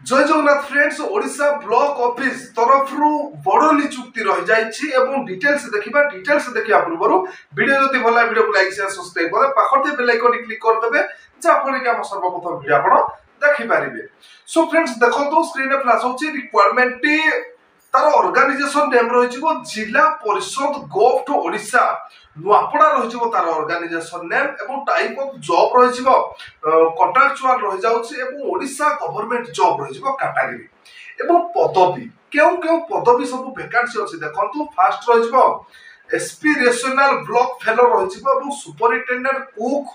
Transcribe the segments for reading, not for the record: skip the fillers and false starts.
जय Jagannath friends Odisha block office तरफ बड़ नियुक्ति रही जाइए डिटेल्स देखा डिटेल्स देखा पूर्व वीडियो जब भला वीडियो को लाइक शेयर सब्सक्राइब कर पाखर बेल आइकन क्लिक करदे जहाँफल कि आम सर्वप्रथम वीडियो आप देखिपारे। सो फ्रेंड्स देखो स्क्रीन फ्लाश हो रिक्वायरमेंट तार ऑर्गेनाइजेशन नेम रही जिला परिषद गवर्नमेंट ओडिशा नुआपड़ा रही तार ऑर्गेनाइजेशन नेम एवं टाइप ऑफ जॉब रही कॉन्ट्रैक्चुअल रही जाउछि एवं ओडिशा गवर्नमेंट जॉब रही कैटेगरी एवं पदवी केउ केउ पदवी सब वैकेंसी अछि देखंतु फास्ट रही एस्पिरेशनल ब्लॉक फेलो रही सुपरिटेंडेंट कुक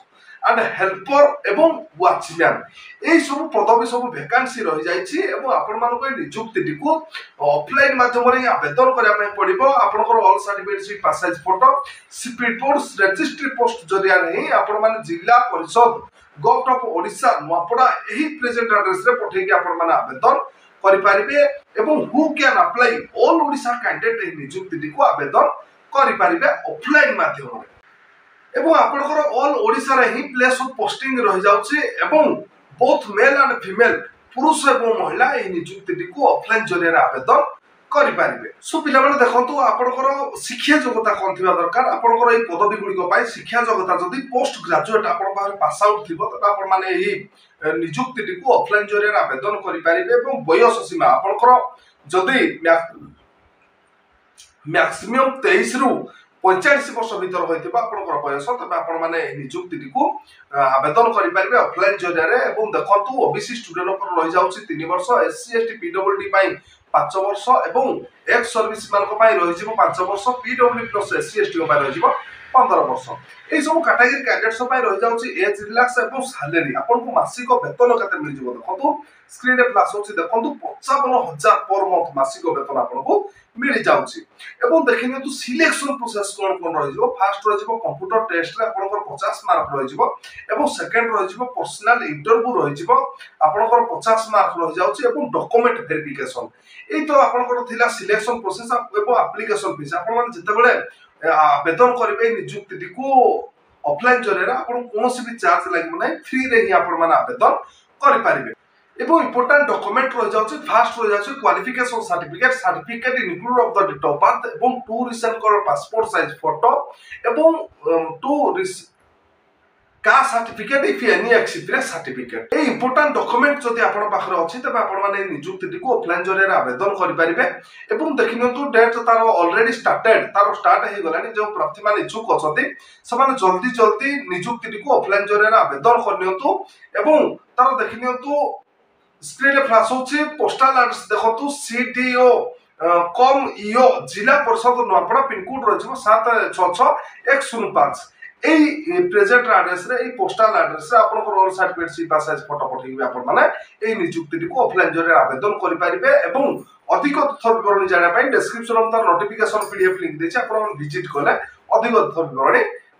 एंड हेल्पर एवं वॉचमैन यही सब पदवी सब वैकेंसी रही जाइए आपण मानक नियुक्ति को ऑफलाइन माध्यम आवेदन करने पड़ो आपंकर all certificate pass size photo speed post registry post जरिया नहीं आपण माने जिला परिषद गवर्नमेंट ऑफ ओडिशा नुआपड़ा यही प्रेजेंट एड्रेस रे पठेकी आपण माने आवेदन करिपारिबे एवं who can apply all Odisha candidate नियुक्ति को आवेदन करिपारिबे ऑफलाइन माध्यम एवं आपनकर ऑल ओडिशा रे ही प्लेस ऑफ पोस्टिंग रही जाउछि एवं बोथ मेल एंड फीमेल पुरुष एवं महिला ए नियुक्ति को ऑफलाइन जरिया आवेदन करि पारिबे। सो पिला माने देखंतु आपनकर शिक्षा योग्यता कोन थिबा दरकार आपनकर ए पदवी गुडी को पाई शिक्षा योग्यता जदी पोस्ट ग्रेजुएट आपन बाहर पास आउट थिबो त आपन माने एही नियुक्ति को ऑफलाइन जरिया आवेदन करि पारिबे एवं बयस सीमा आपनकर जदी मैक्सिमम 23 रु 45 वर्ष भीतर होइतिबा आपनकर बयस तबे आपण माने नियुक्ति को आवेदन करि पारिबे ऑफलाइन जरिया रे एवं देखंतु ओबीसी स्टूडेंट पर रहि जाउछि 3 वर्ष एससी एसटी पीडब्ल्यूडी पई 5 वर्ष एवं एक्स सर्विस मान को पई रहि जिवो 5 वर्ष पीडब्ल्यूडी प्लस एससी एसटी को पई रहि जिवो 15 वर्ष ए सब कैटेगरी कैंडिडेट्स पई रहि जाउछि एज रिलैक्स एवं सैलरी आपन को मासिक वेतन कते मिल जिवो देखंतु स्क्रीन रे फ्लैश होछि देखंतु 55000 पर मंथ मासिक वेतन आपन को मिल जाउछि एवं देखिने तो सिलेक्शन प्रोसेस कोन कोन रहि जिवो फर्स्ट रहि जिवो कंप्यूटर टेस्ट रे आपनकर 50 मार्क रहि जिवो एवं सेकंड रहि जिवो पर्सनल इंटरव्यू रहि जिवो आपनकर 50 मार्क रहि जाउछि एवं डॉक्यूमेंट वेरिफिकेशन ए तो आपनकर थिला सिलेक्शन प्रोसेस एवं एप्लीकेशन फीस आपन माने जते बेले आवेदन करिवे नियुक्ति को ऑफलाइन जरिया आपन कोनोसी भी चार्ज लागबो नै फ्री रे ही आपन माने आवेदन करि पारिबे एवं इंपोर्टेंट डॉक्यूमेंट रहि जाउछि फास्ट रहि जाउछि qualification certificate include of the date of birth एवं two recent colour passport size photo एवं two caste certificate if any experience certificate ए इंपोर्टेंट डॉक्यूमेंट जदि आपन पाखरे अछि तबे आपन माने नियुक्ति को ऑफलाइन जरिया आवेदन करि पारिबे एवं देखिनतु डेट तार ऑलरेडी स्टार्टेड तार स्टार्ट हे गलानी जो प्रार्थी मान इच्छुक अछथि समान जल्दी जल्दी नियुक्ति को ऑफलाइन जरिया आवेदन करनियंतु एवं तार देखिनतु स्क्रीन रे फ्लैश होछि पोस्टल एड्रेस देखंतु सीडीओ कम ईओ जिला परिषद नुआपड़ा पिन कोड रहिबो 766 एई प्रेजेंट एड्रेस रे एई पोस्टल एड्रेस रे आपन रोल सर्टिफिकेट सी पास साइज फोटो पठेइबे आपन माने एई नियुक्ति को ऑफलाइन जरिया आवेदन करि पारिबे एवं अधिक तथ्य विवरण जाना पई डिस्क्रिप्शन में तार नोटिफिकेशन पीडीएफ लिंक देछि आपन विजिट करले अधिक तथ्य विवरण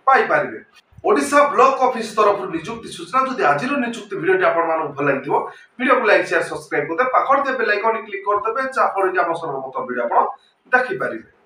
पाई पारिबे। ओडिशा ब्लॉक ऑफिस तरफ नियुक्ति सूचना जदि आजिर नियुक्ति वीडियो आपण मानु भल लागिथिबो वीडियो को लाइक शेयर सब्सक्राइब करदे पाखर दे बेल आइकन क्लिक करदे जा पर कि हम सर्वप्रथम वीडियो आपण देखि पारिबे।